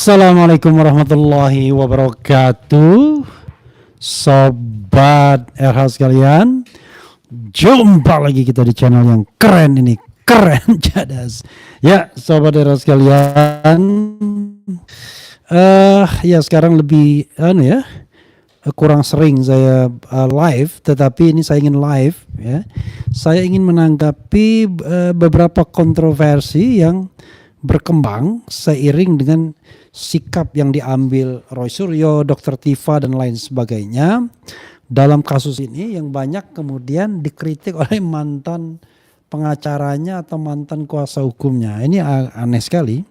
Assalamualaikum warahmatullahi wabarakatuh. Sobat RH sekalian, jumpa lagi kita di channel yang keren ini, keren jadas. Ya, sobat RH sekalian, ya sekarang lebih kurang sering saya live, tetapi ini saya ingin live ya. Saya ingin menanggapi beberapa kontroversi yang berkembang seiring dengan sikap yang diambil Roy Suryo, Dr. Tifa dan lain sebagainya dalam kasus ini yang banyak kemudian dikritik oleh mantan pengacaranya atau mantan kuasa hukumnya. Ini aneh sekali.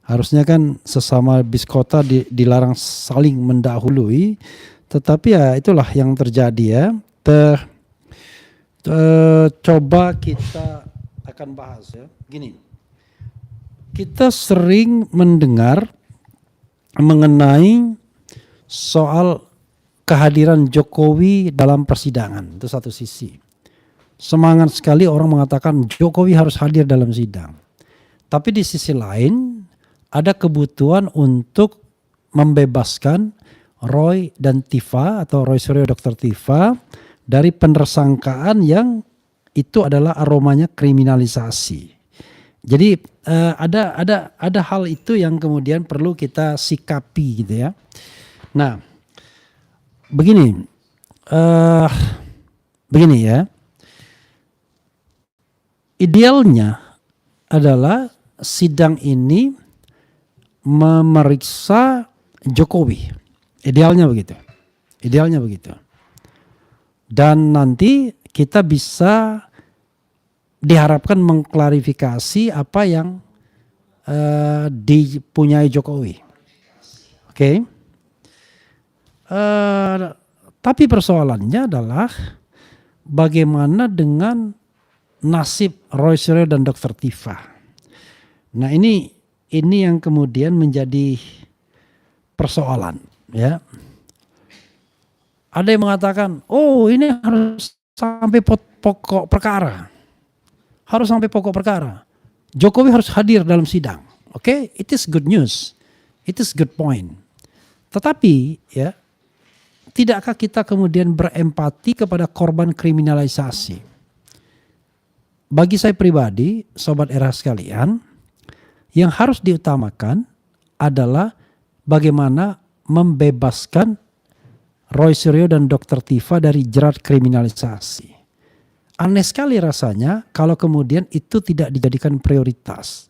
Harusnya kan sesama biskota dilarang saling mendahului, tetapi ya itulah yang terjadi ya. Coba kita akan bahas ya. Gini, kita sering mendengar mengenai soal kehadiran Jokowi dalam persidangan. Itu satu sisi. Semangat sekali orang mengatakan Jokowi harus hadir dalam sidang. Tapi di sisi lain ada kebutuhan untuk membebaskan Roy dan Tifa atau Roy Suryo Dr. Tifa dari penersangkaan yang itu adalah aromanya kriminalisasi. Jadi ada hal itu yang kemudian perlu kita sikapi gitu ya. Nah, begini ya. Idealnya adalah sidang ini memeriksa Jokowi. Idealnya begitu. Dan nanti kita bisa diharapkan mengklarifikasi apa yang dipunyai Jokowi. Oke. Tapi persoalannya adalah bagaimana dengan nasib Roy Suryo dan Dr. Tifa. Nah ini yang kemudian menjadi persoalan ya. Ada yang mengatakan, oh ini harus sampai pokok perkara. Harus sampai pokok perkara. Jokowi harus hadir dalam sidang. Oke, it is good news. It is good point. Tetapi ya, tidakkah kita kemudian berempati kepada korban kriminalisasi? Bagi saya pribadi, sobat era sekalian, yang harus diutamakan adalah bagaimana membebaskan Roy Suryo dan Dr. Tifa dari jerat kriminalisasi. Aneh sekali rasanya kalau kemudian itu tidak dijadikan prioritas.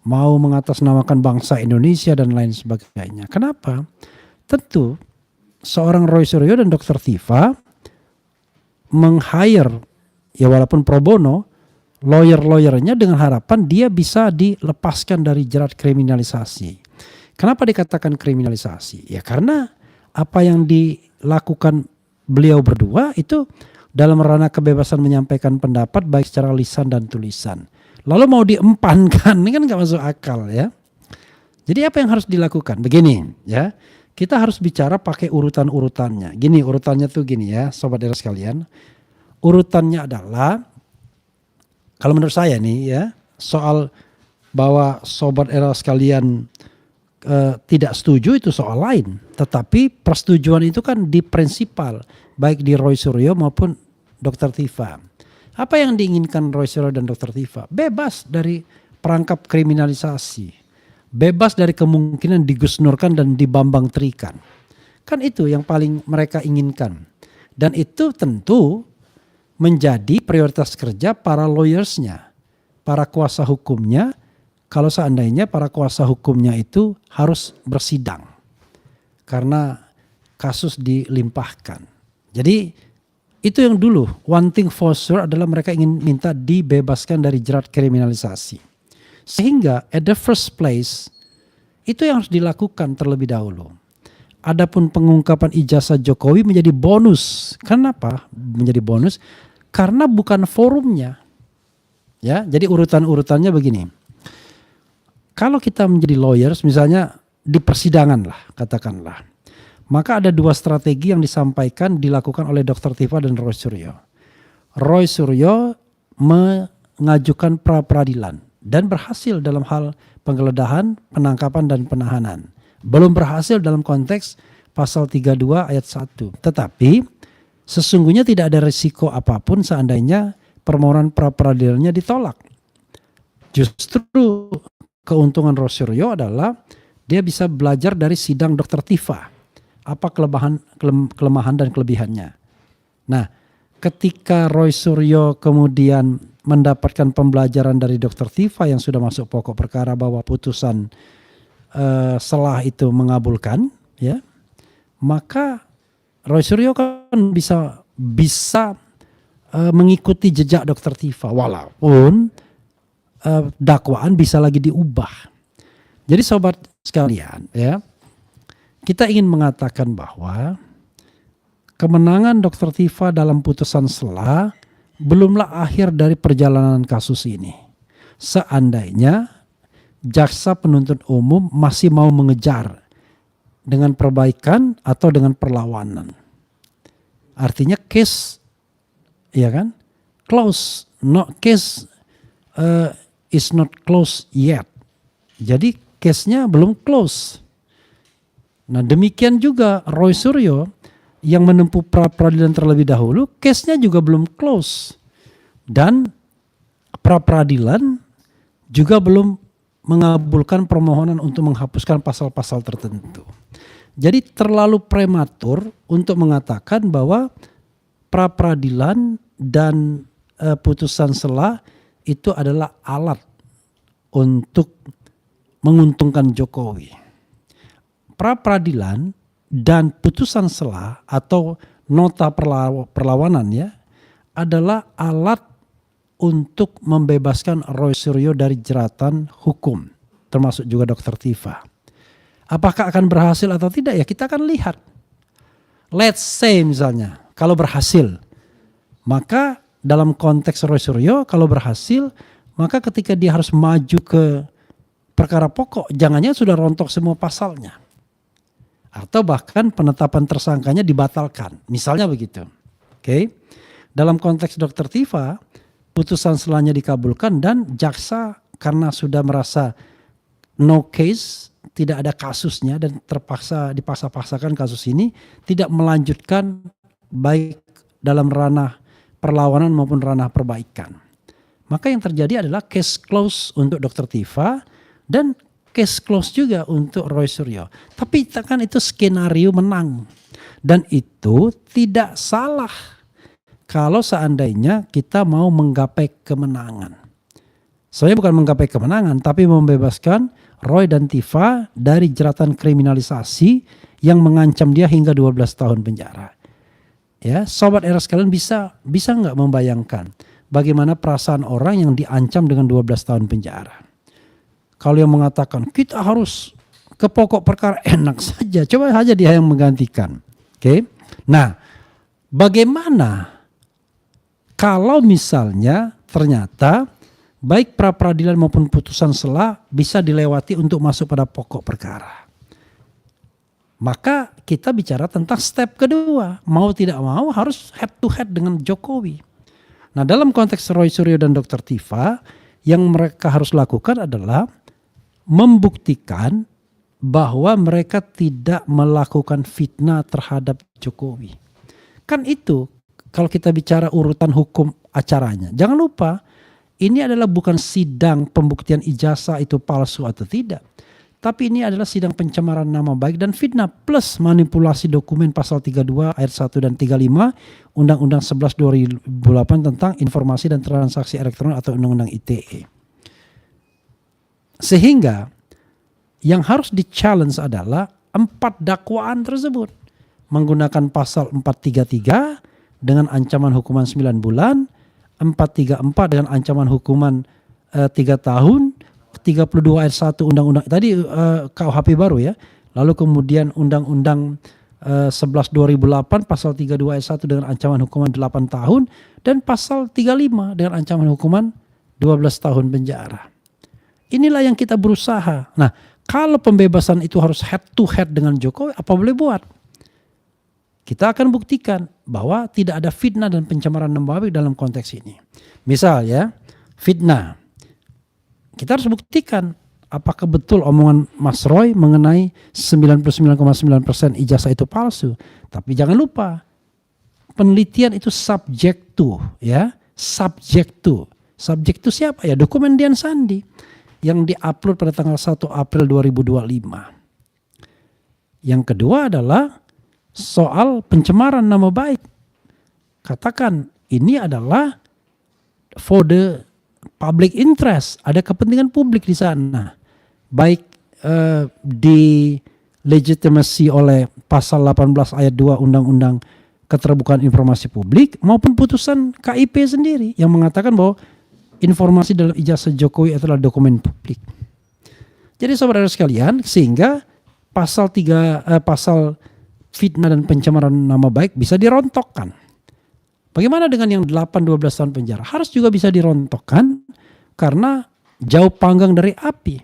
Mau mengatasnamakan bangsa Indonesia dan lain sebagainya. Kenapa? Tentu seorang Roy Suryo dan Dr. Tifa meng-hire, ya walaupun pro bono, lawyer-lawyernya dengan harapan dia bisa dilepaskan dari jerat kriminalisasi. Kenapa dikatakan kriminalisasi? Ya karena apa yang dilakukan beliau berdua itu dalam ranah kebebasan menyampaikan pendapat baik secara lisan dan tulisan. Lalu mau diempankan, ini kan gak masuk akal ya. Jadi apa yang harus dilakukan? Begini ya, kita harus bicara pakai urutan-urutannya. Gini urutannya tuh gini ya sobat era sekalian. Urutannya adalah, kalau menurut saya nih ya, soal bahwa sobat era sekalian tidak setuju itu soal lain. Tetapi persetujuan itu kan di prinsipal, baik di Roy Suryo maupun Dr. Tifa. Apa yang diinginkan Roy Suryo dan Dr. Tifa? Bebas dari perangkap kriminalisasi. Bebas dari kemungkinan digusnurkan dan dibambang terikan. Kan itu yang paling mereka inginkan. Dan itu tentu menjadi prioritas kerja para lawyersnya, para kuasa hukumnya, kalau seandainya para kuasa hukumnya itu harus bersidang karena kasus dilimpahkan. Jadi itu yang dulu, one thing for sure adalah mereka ingin minta dibebaskan dari jerat kriminalisasi. Sehingga at the first place itu yang harus dilakukan terlebih dahulu. Adapun pengungkapan ijazah Jokowi menjadi bonus. Kenapa menjadi bonus? Karena bukan forumnya. Ya, jadi urutan-urutannya begini. Kalau kita menjadi lawyers misalnya di persidangan lah katakanlah. Maka ada dua strategi yang disampaikan dilakukan oleh Dr. Tifa dan Roy Suryo. Roy Suryo mengajukan pra peradilan dan berhasil dalam hal penggeledahan, penangkapan dan penahanan. Belum berhasil dalam konteks pasal 32 ayat 1. Tetapi sesungguhnya tidak ada risiko apapun seandainya permohonan pra-peradilannya ditolak. Justru keuntungan Roy Suryo adalah dia bisa belajar dari sidang Dr. Tifa. Apa kelemahan dan kelebihannya. Nah, ketika Roy Suryo kemudian mendapatkan pembelajaran dari Dr. Tifa yang sudah masuk pokok perkara bahwa putusan selah itu mengabulkan, ya, maka Roy Suryo kan bisa mengikuti jejak Dr. Tifa walaupun dakwaan bisa lagi diubah. Jadi sobat sekalian, ya, kita ingin mengatakan bahwa kemenangan Dr. Tifa dalam putusan selah belumlah akhir dari perjalanan kasus ini. Seandainya jaksa penuntut umum masih mau mengejar dengan perbaikan atau dengan perlawanan. Artinya case, ya kan, close, case is not close yet. Jadi case-nya belum close. Nah demikian juga Roy Suryo yang menempuh pra-peradilan terlebih dahulu, case-nya juga belum close. Dan pra-peradilan juga belum mengabulkan permohonan untuk menghapuskan pasal-pasal tertentu. Jadi terlalu prematur untuk mengatakan bahwa pra-peradilan dan putusan selah itu adalah alat untuk menguntungkan Jokowi. Pra-peradilan dan putusan selah atau nota perlawanan ya adalah alat untuk membebaskan Roy Suryo dari jeratan hukum, termasuk juga Dr. Tifa. Apakah akan berhasil atau tidak ya kita akan lihat. Let's say misalnya kalau berhasil, maka dalam konteks Roy Suryo kalau berhasil, maka ketika dia harus maju ke perkara pokok, jangannya sudah rontok semua pasalnya. Atau bahkan penetapan tersangkanya dibatalkan. Misalnya begitu. Oke. Dalam konteks Dr. Tifa, putusan selahnya dikabulkan dan jaksa karena sudah merasa no case, tidak ada kasusnya dan dipaksa-paksakan kasus ini, tidak melanjutkan baik dalam ranah perlawanan maupun ranah perbaikan. Maka yang terjadi adalah case close untuk Dr. Tifa dan case close juga untuk Roy Suryo. Tapi kan itu skenario menang. Dan itu tidak salah kalau seandainya kita mau menggapai kemenangan. Saya bukan menggapai kemenangan tapi membebaskan Roy dan Tifa dari jeratan kriminalisasi yang mengancam dia hingga 12 tahun penjara. Ya, sobat era sekalian bisa nggak membayangkan bagaimana perasaan orang yang diancam dengan 12 tahun penjara. Kalau yang mengatakan kita harus ke pokok perkara, enak saja. Coba saja dia yang menggantikan. Oke. Nah, bagaimana kalau misalnya ternyata baik pra-peradilan maupun putusan selah bisa dilewati untuk masuk pada pokok perkara. Maka kita bicara tentang step kedua. Mau tidak mau harus head to head dengan Jokowi. Nah, dalam konteks Roy Suryo dan Dr. Tifa, yang mereka harus lakukan adalah membuktikan bahwa mereka tidak melakukan fitnah terhadap Jokowi. Kan itu kalau kita bicara urutan hukum acaranya. Jangan lupa ini adalah bukan sidang pembuktian ijazah itu palsu atau tidak. Tapi ini adalah sidang pencemaran nama baik dan fitnah plus manipulasi dokumen pasal 32 ayat 1 dan 35 Undang-Undang 11 2008 tentang informasi dan transaksi elektronik atau Undang-Undang ITE. Sehingga yang harus di-challenge adalah 4 dakwaan tersebut. Menggunakan pasal 433 dengan ancaman hukuman 9 bulan, 434 dengan ancaman hukuman 3 tahun, 32 ayat 1 undang-undang tadi KUHP baru ya. Lalu kemudian Undang-Undang 11 2008 pasal 32 ayat 1 dengan ancaman hukuman 8 tahun dan pasal 35 dengan ancaman hukuman 12 tahun penjara. Inilah yang kita berusaha. Nah, kalau pembebasan itu harus head to head dengan Jokowi, apa boleh buat? Kita akan buktikan bahwa tidak ada fitnah dan pencemaran nama baik dalam konteks ini. Misal ya, fitnah. kita harus buktikan apakah betul omongan Mas Roy mengenai 99,9% ijazah itu palsu. Tapi jangan lupa, penelitian itu subject to, ya, subject to. Subject to siapa ya? Dokumen Dian Sandi yang diupload pada tanggal 1 April 2025. Yang kedua adalah soal pencemaran nama baik. Katakan ini adalah for the public interest, ada kepentingan publik di sana. Baik di legitimasi oleh pasal 18 ayat 2 Undang-Undang Keterbukaan Informasi Publik maupun putusan KIP sendiri yang mengatakan bahwa informasi dalam ijazah Jokowi adalah dokumen publik. Jadi saudara sekalian, sehingga pasal fitnah dan pencemaran nama baik bisa dirontokkan. Bagaimana dengan yang 8-12 tahun penjara? Harus juga bisa dirontokkan karena jauh panggang dari api.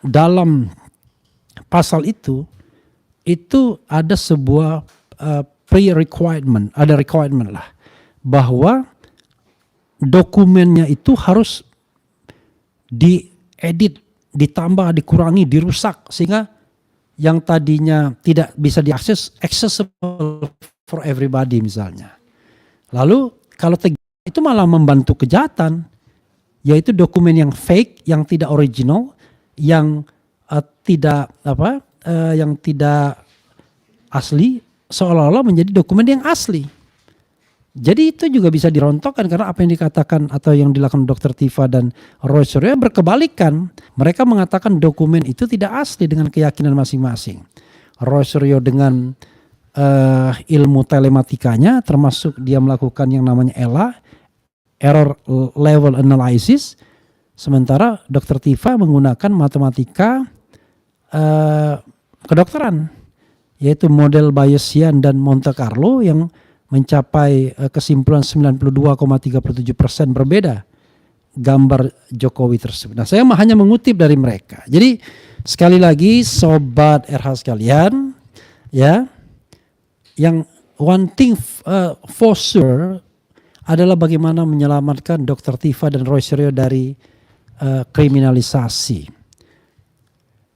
Dalam pasal itu ada sebuah pre-requirement, ada requirement lah, bahwa dokumennya itu harus diedit, ditambah, dikurangi, dirusak, sehingga yang tadinya tidak bisa diakses, accessible for everybody misalnya. Lalu kalau itu malah membantu kejahatan, yaitu dokumen yang fake, yang tidak original, yang yang tidak asli, seolah-olah menjadi dokumen yang asli. Jadi itu juga bisa dirontokkan karena apa yang dikatakan atau yang dilakukan Dr. Tifa dan Roy Suryo berkebalikan. Mereka mengatakan dokumen itu tidak asli dengan keyakinan masing-masing. Roy Suryo dengan ilmu telematikanya, termasuk dia melakukan yang namanya ELA, Error Level Analysis. Sementara Dr. Tifa menggunakan matematika kedokteran, yaitu model Bayesian dan Monte Carlo yang mencapai kesimpulan 92,37% berbeda gambar Jokowi tersebut. Nah, saya hanya mengutip dari mereka. Jadi sekali lagi sobat RH sekalian, ya, yang one thing for sure adalah bagaimana menyelamatkan Dr. Tifa dan Roy Suryo dari kriminalisasi.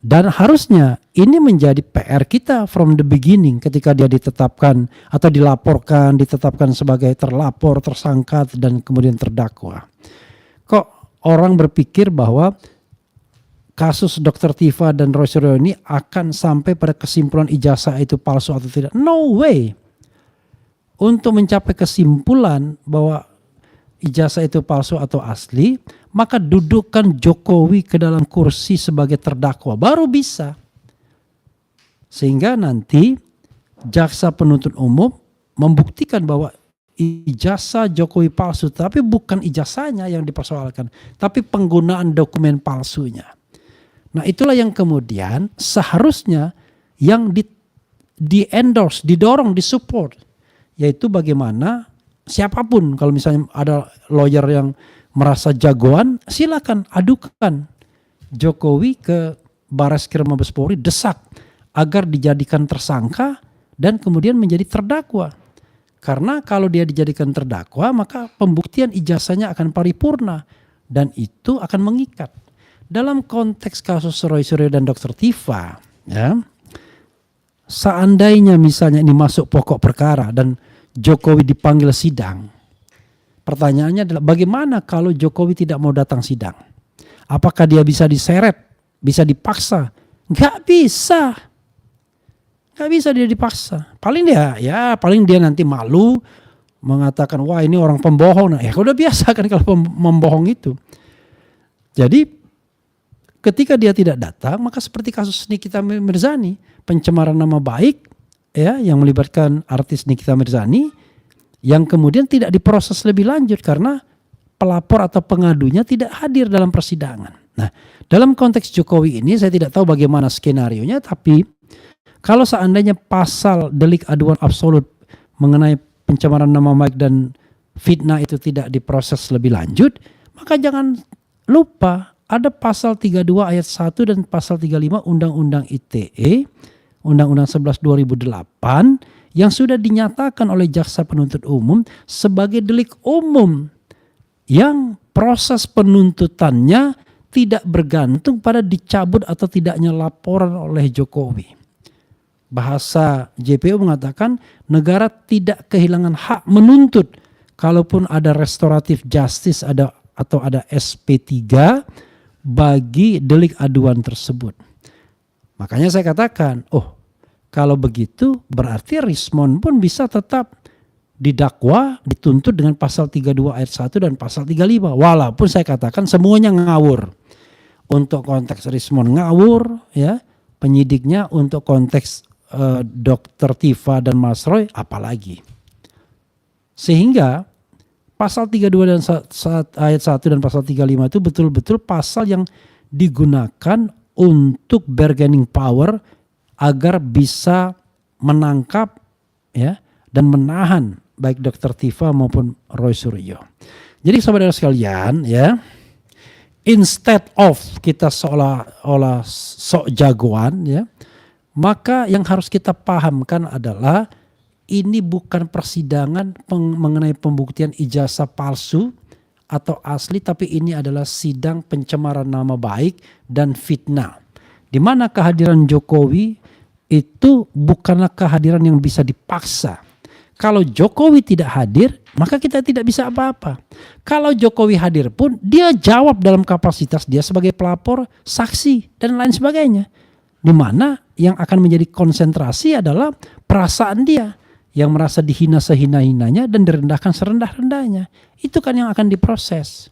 Dan harusnya ini menjadi PR kita from the beginning ketika dia ditetapkan atau dilaporkan, ditetapkan sebagai terlapor, tersangka, dan kemudian terdakwa. Kok orang berpikir bahwa kasus Dr. Tifa dan Roy Suryo ini akan sampai pada kesimpulan ijazah itu palsu atau tidak? No way. Untuk mencapai kesimpulan bahwa ijazah itu palsu atau asli, maka dudukkan Jokowi ke dalam kursi sebagai terdakwa, baru bisa. Sehingga nanti jaksa penuntut umum membuktikan bahwa ijazah Jokowi palsu, tapi bukan ijazahnya yang dipersoalkan, tapi penggunaan dokumen palsunya. Nah, itulah yang kemudian seharusnya yang di-endorse, didorong, disupport, yaitu bagaimana siapapun, kalau misalnya ada lawyer yang merasa jagoan, silakan adukan Jokowi ke Bareskrim Mabes Polri, desak agar dijadikan tersangka dan kemudian menjadi terdakwa. Karena kalau dia dijadikan terdakwa, maka pembuktian ijazahnya akan paripurna dan itu akan mengikat. Dalam konteks kasus Roy Suryo dan Dr. Tifa, ya, seandainya misalnya ini masuk pokok perkara dan Jokowi dipanggil sidang, pertanyaannya adalah bagaimana kalau Jokowi tidak mau datang sidang? Apakah dia bisa diseret, bisa dipaksa? Nggak bisa. Nggak bisa dia dipaksa. Paling dia nanti malu mengatakan, wah ini orang pembohong. Nah, ya udah biasa kan kalau membohong itu. Jadi ketika dia tidak datang, maka seperti kasus Nikita Mirzani, pencemaran nama baik, ya, yang melibatkan artis Nikita Mirzani, yang kemudian tidak diproses lebih lanjut karena pelapor atau pengadunya tidak hadir dalam persidangan. Nah, dalam konteks Jokowi ini saya tidak tahu bagaimana skenarionya, tapi kalau seandainya pasal delik aduan absolut mengenai pencemaran nama baik dan fitnah itu tidak diproses lebih lanjut, maka jangan lupa ada pasal 32 ayat 1 dan pasal 35 Undang-Undang ITE, Undang-Undang 11 2008 yang sudah dinyatakan oleh jaksa penuntut umum sebagai delik umum yang proses penuntutannya tidak bergantung pada dicabut atau tidaknya laporan oleh Jokowi. Bahasa JPU mengatakan negara tidak kehilangan hak menuntut kalaupun ada restoratif justice atau ada SP3 bagi delik aduan tersebut. Makanya saya katakan, kalau begitu berarti Rismond pun bisa tetap didakwa, dituntut dengan pasal 32 ayat 1 dan pasal 35. Walaupun saya katakan semuanya ngawur. Untuk konteks Rismond ngawur, ya, penyidiknya untuk konteks Dr. Tifa dan Mas Roy apalagi. Sehingga pasal 32 dan ayat 1 dan pasal 35 itu betul-betul pasal yang digunakan untuk bargaining power agar bisa menangkap, ya, dan menahan baik Dr. Tifa maupun Roy Suryo. Jadi saudara sekalian, ya, instead of kita seolah-olah sok jagoan, ya, maka yang harus kita pahamkan adalah ini bukan persidangan mengenai pembuktian ijazah palsu atau asli, tapi ini adalah sidang pencemaran nama baik dan fitnah. Di mana kehadiran Jokowi itu bukanlah kehadiran yang bisa dipaksa. Kalau Jokowi tidak hadir, maka kita tidak bisa apa-apa. Kalau Jokowi hadir pun, dia jawab dalam kapasitas dia sebagai pelapor, saksi, dan lain sebagainya. Di mana yang akan menjadi konsentrasi adalah perasaan dia yang merasa dihina sehina-hinanya dan direndahkan serendah-rendahnya. Itu kan yang akan diproses.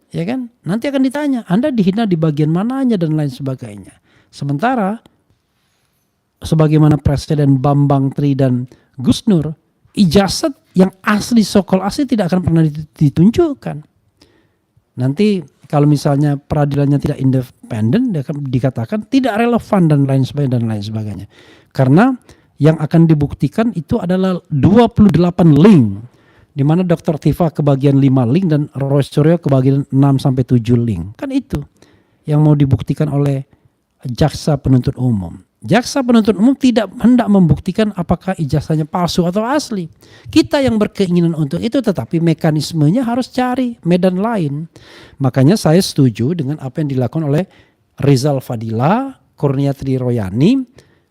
Ya kan? Nanti akan ditanya, Anda dihina di bagian mananya dan lain sebagainya. Sementara sebagaimana Presiden Bambang Tri dan Gus Nur, ijazah yang asli, sokol asli tidak akan pernah ditunjukkan. Nanti kalau misalnya peradilannya tidak independen, dikatakan tidak relevan dan lain sebagainya. Karena yang akan dibuktikan itu adalah 28 link, di mana Dr. Tifa kebagian 5 link dan Roy Suryo kebagian 6-7 link. Kan itu yang mau dibuktikan oleh jaksa penuntut umum. Jaksa penuntut umum tidak hendak membuktikan apakah ijazahnya palsu atau asli. Kita yang berkeinginan untuk itu, tetapi mekanismenya harus cari medan lain. Makanya saya setuju dengan apa yang dilakukan oleh Rizal Fadila, Kurniatri Royani,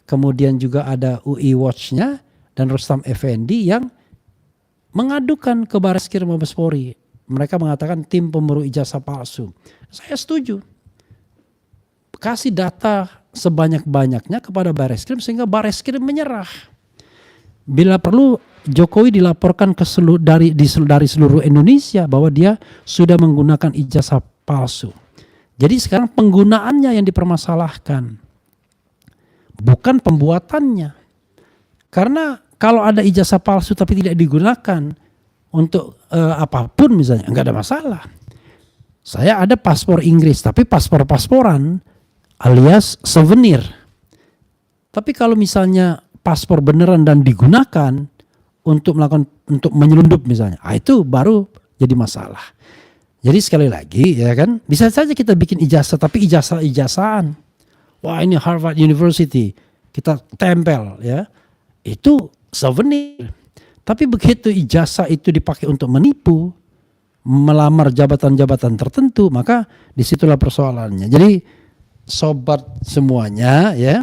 kemudian juga ada UI Watch-nya dan Rustam Effendi yang mengadukan ke Bareskrim Mabes Polri. Mereka mengatakan tim pemburu ijazah palsu. Saya setuju. Kasih data sebanyak-banyaknya kepada Bareskrim sehingga Bareskrim menyerah. Bila perlu Jokowi dilaporkan ke dari seluruh Indonesia bahwa dia sudah menggunakan ijazah palsu. Jadi sekarang penggunaannya yang dipermasalahkan, bukan pembuatannya. Karena kalau ada ijazah palsu tapi tidak digunakan untuk apapun misalnya, enggak ada masalah. Saya ada paspor Inggris tapi paspor-pasporan alias souvenir. Tapi kalau misalnya paspor beneran dan digunakan untuk menyelundup misalnya, itu baru jadi masalah. Jadi sekali lagi, ya kan, bisa saja kita bikin ijazah tapi ijazah-ijazahan. Wah, ini Harvard University, kita tempel, ya. Itu souvenir. Tapi begitu ijazah itu dipakai untuk menipu, melamar jabatan-jabatan tertentu, maka disitulah persoalannya. Jadi sobat semuanya, ya,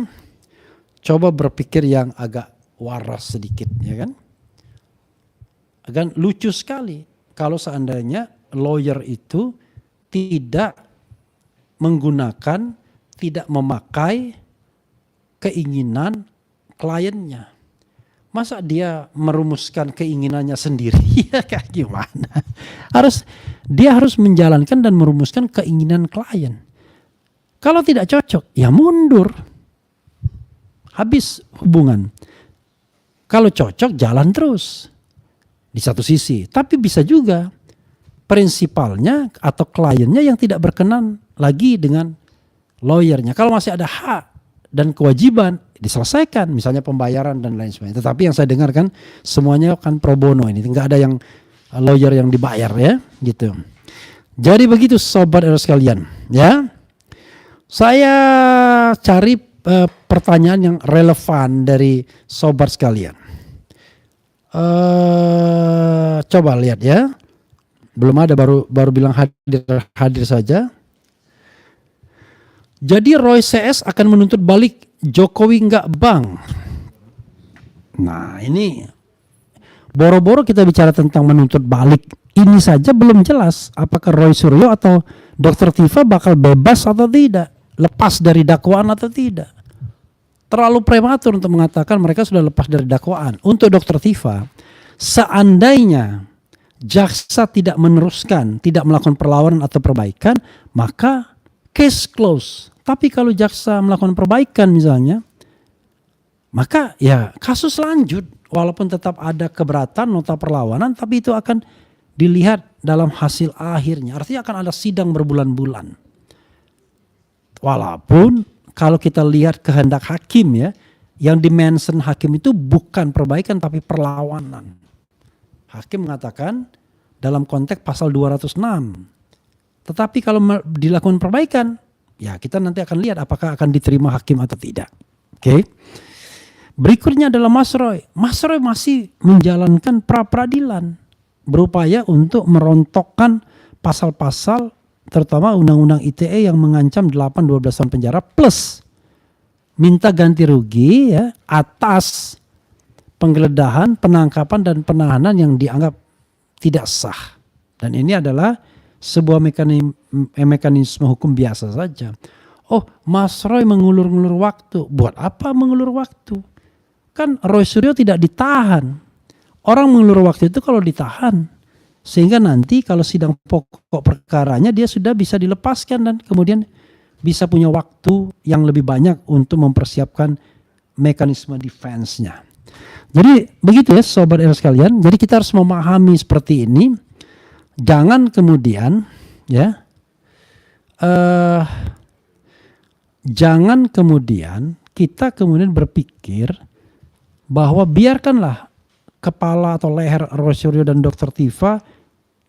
coba berpikir yang agak waras sedikit, ya kan. Agak lucu sekali kalau seandainya lawyer itu tidak menggunakan, tidak memakai keinginan kliennya. Masa dia merumuskan keinginannya sendiri? Ya kayak gimana? Dia harus menjalankan dan merumuskan keinginan klien. Kalau tidak cocok, ya mundur. Habis hubungan. Kalau cocok, jalan terus. Di satu sisi. Tapi bisa juga prinsipalnya atau kliennya yang tidak berkenan lagi dengan lawyernya. Kalau masih ada hak dan kewajiban, diselesaikan. Misalnya pembayaran dan lain sebagainya. Tetapi yang saya dengarkan semuanya kan pro bono ini. Tidak ada yang lawyer yang dibayar, ya. Gitu. Jadi begitu sobat sekalian, ya. Saya cari pertanyaan yang relevan dari sobat sekalian. Coba lihat, ya. Belum ada, baru bilang hadir saja. Jadi Roy CS akan menuntut balik Jokowi nggak Bang? Nah ini boro-boro kita bicara tentang menuntut balik. Ini saja belum jelas apakah Roy Suryo atau Dr. Tifa bakal bebas atau tidak, lepas dari dakwaan atau tidak. Terlalu prematur untuk mengatakan mereka sudah lepas dari dakwaan. Untuk Dr. Tifa, seandainya jaksa tidak meneruskan, tidak melakukan perlawanan atau perbaikan, maka case close. Tapi kalau jaksa melakukan perbaikan misalnya, maka ya kasus lanjut. Walaupun tetap ada keberatan, nota perlawanan, tapi itu akan dilihat dalam hasil akhirnya. Artinya akan ada sidang berbulan-bulan. Walaupun kalau kita lihat kehendak hakim ya, yang dimention hakim itu bukan perbaikan tapi perlawanan. Hakim mengatakan dalam konteks pasal 206. Tetapi kalau dilakukan perbaikan, ya kita nanti akan lihat apakah akan diterima hakim atau tidak. Oke. Berikutnya adalah Mas Roy. Mas Roy masih menjalankan pra-peradilan. Berupaya untuk merontokkan pasal-pasal terutama Undang-Undang ITE yang mengancam 8-12 tahun penjara plus minta ganti rugi ya atas penggeledahan, penangkapan dan penahanan yang dianggap tidak sah. Dan ini adalah sebuah mekanisme hukum biasa saja. Oh, Mas Roy mengulur-ngulur waktu. Buat apa mengulur waktu? Kan Roy Suryo tidak ditahan. Orang mengulur waktu itu kalau ditahan. Sehingga nanti kalau sidang pokok perkaranya dia sudah bisa dilepaskan dan kemudian bisa punya waktu yang lebih banyak untuk mempersiapkan mekanisme defense-nya. Jadi begitu ya Sobat Era sekalian. Jadi kita harus memahami seperti ini. Jangan kemudian ya jangan kemudian kita kemudian berpikir bahwa biarkanlah kepala atau leher Roy Suryo dan Dr. Tifa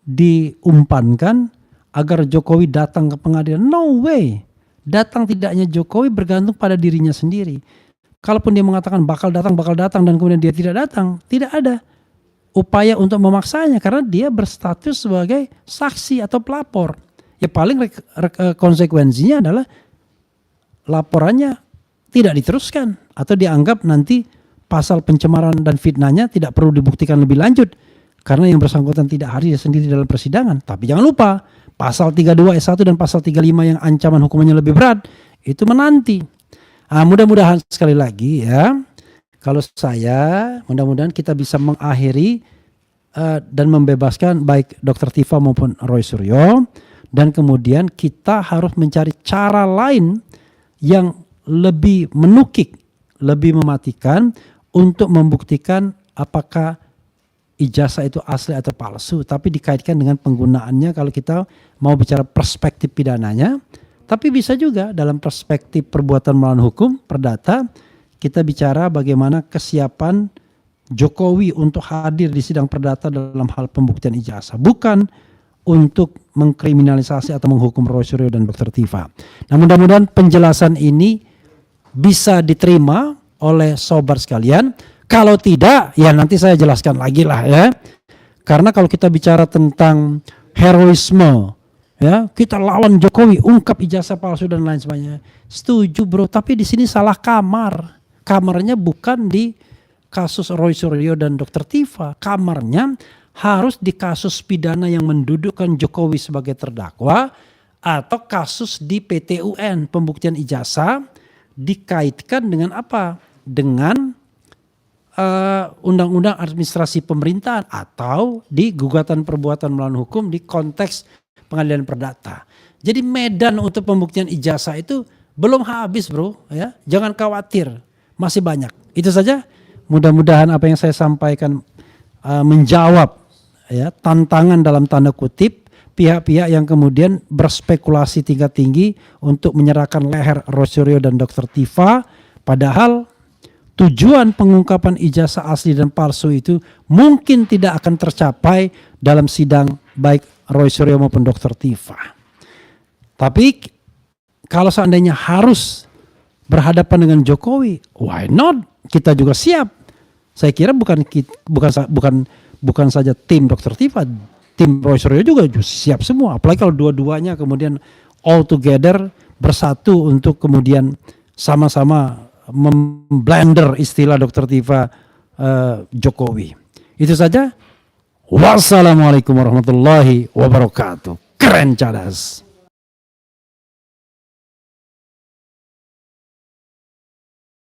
diumpankan agar Jokowi datang ke pengadilan. No way. Datang tidaknya Jokowi bergantung pada dirinya sendiri. Kalaupun dia mengatakan bakal datang dan kemudian dia tidak datang, tidak ada upaya untuk memaksanya karena dia berstatus sebagai saksi atau pelapor. Ya paling konsekuensinya adalah laporannya tidak diteruskan atau dianggap nanti pasal pencemaran dan fitnahnya tidak perlu dibuktikan lebih lanjut karena yang bersangkutan tidak hadir sendiri dalam persidangan. Tapi jangan lupa pasal 32(1) dan pasal 35 yang ancaman hukumannya lebih berat itu menanti. Mudah-mudahan sekali lagi ya. Kalau saya, mudah-mudahan kita bisa mengakhiri dan membebaskan baik Dr. Tifa maupun Roy Suryo. Dan kemudian kita harus mencari cara lain yang lebih menukik, lebih mematikan untuk membuktikan apakah ijazah itu asli atau palsu. Tapi dikaitkan dengan penggunaannya kalau kita mau bicara perspektif pidananya. Tapi bisa juga dalam perspektif perbuatan melawan hukum, perdata, kita bicara bagaimana kesiapan Jokowi untuk hadir di sidang perdata dalam hal pembuktian ijazah. Bukan untuk mengkriminalisasi atau menghukum Roy Suryo dan Dr. Tifa. Nah mudah-mudahan penjelasan ini bisa diterima oleh sobat sekalian. Kalau tidak ya nanti saya jelaskan lagi lah ya. Karena kalau kita bicara tentang heroisme ya, kita lawan Jokowi, ungkap ijazah palsu dan lain sebagainya. Setuju bro, tapi di sini salah kamar. Kamarnya bukan di kasus Roy Suryo dan Dr. Tifa. Kamarnya harus di kasus pidana yang mendudukkan Jokowi sebagai terdakwa atau kasus di PT-UN pembuktian ijazah dikaitkan dengan apa? Dengan undang-undang administrasi pemerintahan atau di gugatan perbuatan melawan hukum di konteks pengadilan perdata. Jadi medan untuk pembuktian ijazah itu belum habis bro ya. Jangan khawatir, masih banyak. Itu saja. Mudah-mudahan apa yang saya sampaikan menjawab ya tantangan dalam tanda kutip pihak-pihak yang kemudian berspekulasi tingkat tinggi untuk menyerahkan leher Roy Suryo dan Dr. Tifa, padahal tujuan pengungkapan ijazah asli dan palsu itu mungkin tidak akan tercapai dalam sidang baik Roy Suryo maupun Dr. Tifa. Tapi kalau seandainya harus berhadapan dengan Jokowi, why not? Kita juga siap. Saya kira bukan saja tim Dr. Tifa, tim Roy Suryo juga siap semua. Apalagi kalau dua-duanya kemudian all together bersatu untuk kemudian sama-sama memblender istilah Dr. Tiva Jokowi. Itu saja. Wassalamualaikum warahmatullahi wabarakatuh. Keren cadas.